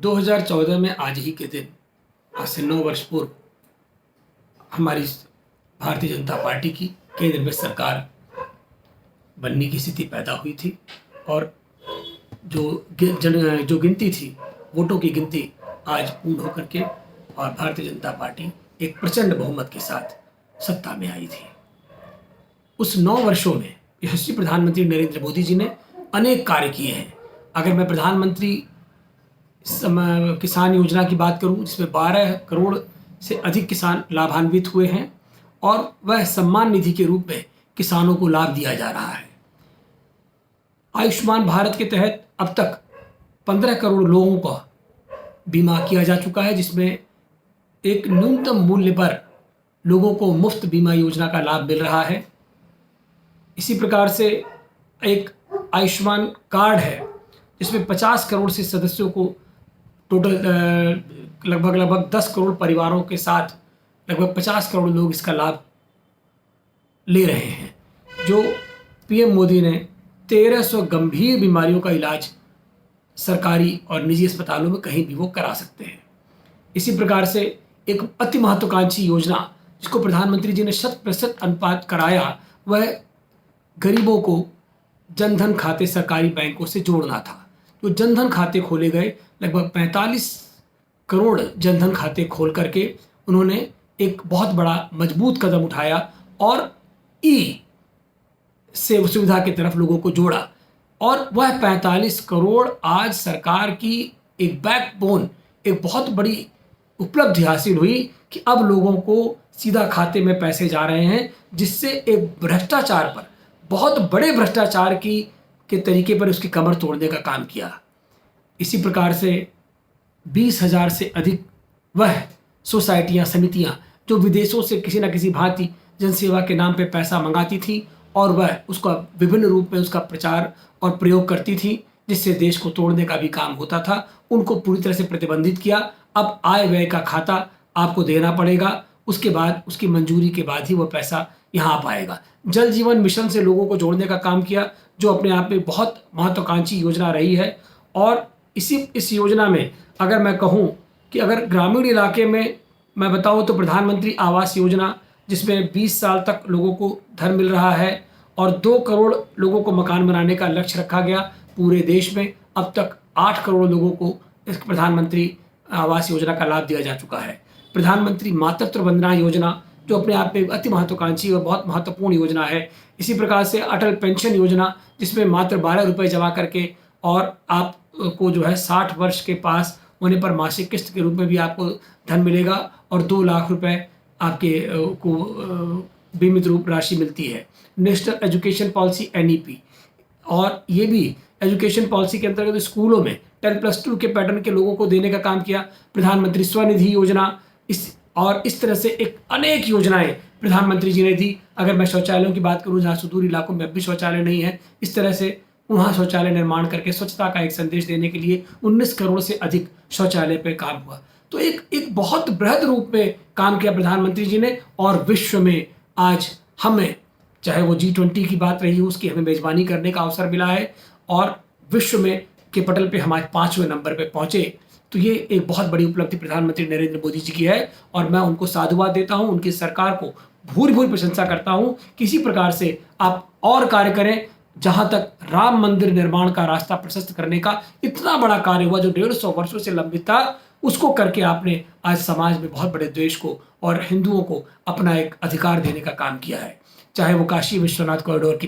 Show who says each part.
Speaker 1: 2014 में आज ही के दिन, आज से 9 वर्ष पूर्व, हमारी भारतीय जनता पार्टी की केंद्र में सरकार बनने की स्थिति पैदा हुई थी और जो गिनती थी, वोटों की गिनती आज पूर्ण होकर के और भारतीय जनता पार्टी एक प्रचंड बहुमत के साथ सत्ता में आई थी। उस 9 वर्षों में यशस्वी प्रधानमंत्री नरेंद्र मोदी जी ने अनेक कार्य किए हैं। अगर मैं प्रधानमंत्री किसान योजना की बात करूं, जिसमें 12 करोड़ से अधिक किसान लाभान्वित हुए हैं और वह सम्मान निधि के रूप में किसानों को लाभ दिया जा रहा है। आयुष्मान भारत के तहत अब तक 15 करोड़ लोगों का बीमा किया जा चुका है, जिसमें एक न्यूनतम मूल्य पर लोगों को मुफ्त बीमा योजना का लाभ मिल रहा है। इसी प्रकार से एक आयुष्मान कार्ड है, जिसमें 50 करोड़ से सदस्यों को टोटल लगभग 10 करोड़ परिवारों के साथ लगभग 50 करोड़ लोग इसका लाभ ले रहे हैं। जो पीएम मोदी ने 1300 गंभीर बीमारियों का इलाज सरकारी और निजी अस्पतालों में कहीं भी वो करा सकते हैं। इसी प्रकार से एक अति महत्वाकांक्षी योजना, जिसको प्रधानमंत्री जी ने 100% अनुपात कराया, वह गरीबों को जनधन खाते सरकारी बैंकों से जोड़ना था। जो जनधन खाते खोले गए, लगभग 45 करोड़ जनधन खाते खोल करके उन्होंने एक बहुत बड़ा मजबूत कदम उठाया और ई सेवा सुविधा की तरफ लोगों को जोड़ा। और वह 45 करोड़ आज सरकार की एक बैकबोन, एक बहुत बड़ी उपलब्धि हासिल हुई कि अब लोगों को सीधा खाते में पैसे जा रहे हैं, जिससे एक भ्रष्टाचार पर, बहुत बड़े भ्रष्टाचार के तरीके पर उसकी कमर तोड़ने का काम किया। इसी प्रकार से 20,000 से अधिक वह सोसाइटियां, समितियां जो विदेशों से किसी न किसी भांति जनसेवा के नाम पे पैसा मंगाती थी और वह उसका विभिन्न रूप में उसका प्रचार और प्रयोग करती थी, जिससे देश को तोड़ने का भी काम होता था, उनको पूरी तरह से प्रतिबंधित किया। अब आय व्यय का खाता आपको देना पड़ेगा, उसके बाद उसकी मंजूरी के बाद ही वह पैसा यहाँ आ पाएगा। जल जीवन मिशन से लोगों को जोड़ने का काम किया, जो अपने आप में बहुत महत्वाकांक्षी योजना रही है। और इस योजना में अगर मैं कहूँ कि अगर ग्रामीण इलाके में मैं बताऊँ तो प्रधानमंत्री आवास योजना, जिसमें 20 साल तक लोगों को धन मिल रहा है और 2 करोड़ लोगों को मकान बनाने का लक्ष्य रखा गया पूरे देश में। अब तक 8 करोड़ लोगों को इस प्रधानमंत्री आवास योजना का लाभ दिया जा चुका है। प्रधानमंत्री मातृत्व वंदना योजना, जो अपने आप में अति महत्वाकांक्षी और बहुत महत्वपूर्ण योजना है। इसी प्रकार से अटल पेंशन योजना, जिसमें मात्र 12 रुपये जमा करके और आपको जो है 60 वर्ष के पास होने पर मासिक किस्त के रूप में भी आपको धन मिलेगा और 2 लाख रुपए आपके को बीमित रूप राशि मिलती है। नेशनल एजुकेशन पॉलिसी NEP, और ये भी एजुकेशन पॉलिसी के अंतर्गत स्कूलों में 10+2 के पैटर्न के लोगों को देने का काम किया। प्रधानमंत्री स्वनिधि योजना, इस तरह से एक अनेक योजनाएं प्रधानमंत्री जी ने दी। अगर मैं शौचालयों की बात करूं, जहां सुदूर इलाकों में अब भी शौचालय नहीं है, इस तरह से वहां शौचालय निर्माण करके स्वच्छता का एक संदेश देने के लिए 19 करोड़ से अधिक शौचालय पे काम हुआ। तो एक बहुत बृहद रूप में काम किया प्रधानमंत्री जी ने। और विश्व में आज हमें, चाहे वो G20 की बात रही हो, उसकी हमें मेजबानी करने का अवसर मिला है और विश्व में के पटल पे हमारे 5वें नंबर पे पहुंचे। तो ये एक बहुत बड़ी उपलब्धि प्रधानमंत्री नरेंद्र मोदी जी की है और मैं उनको साधुवाद देता हूं, उनकी सरकार को भूरी भूरी प्रशंसा करता हूं। किसी प्रकार से आप और कार्य करें। जहां तक राम मंदिर निर्माण का रास्ता प्रशस्त करने का इतना बड़ा कार्य हुआ, जो 150 वर्षों से लंबित था, उसको करके आपने आज समाज में बहुत बड़े द्वेष को और हिंदुओं को अपना एक अधिकार देने का काम किया है। चाहे वो काशी विश्वनाथ कॉरिडोर की